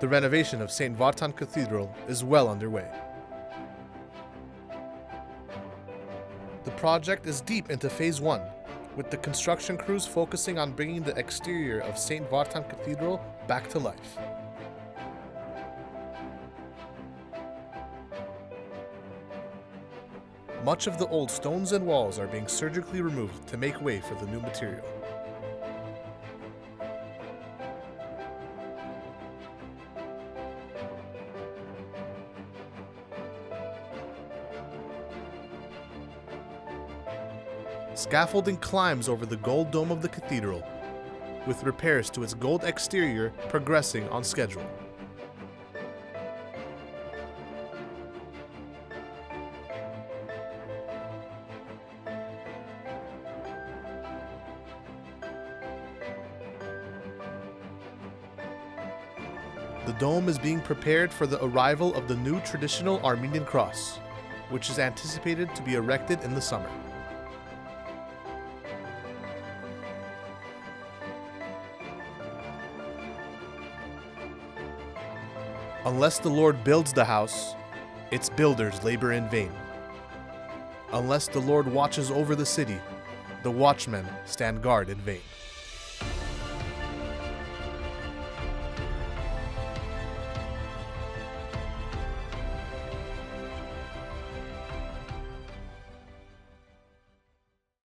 The renovation of St. Vartan Cathedral is well underway. The project is deep into Phase 1, with the construction crews focusing on bringing the exterior of St. Vartan Cathedral back to life. Much of the old stones and walls are being surgically removed to make way for the new material. Scaffolding climbs over the gold dome of the cathedral, with repairs to its gold exterior progressing on schedule. The dome is being prepared for the arrival of the new traditional Armenian cross, which is anticipated to be erected in the summer. Unless the Lord builds the house, its builders labor in vain. Unless the Lord watches over the city, the watchmen stand guard in vain.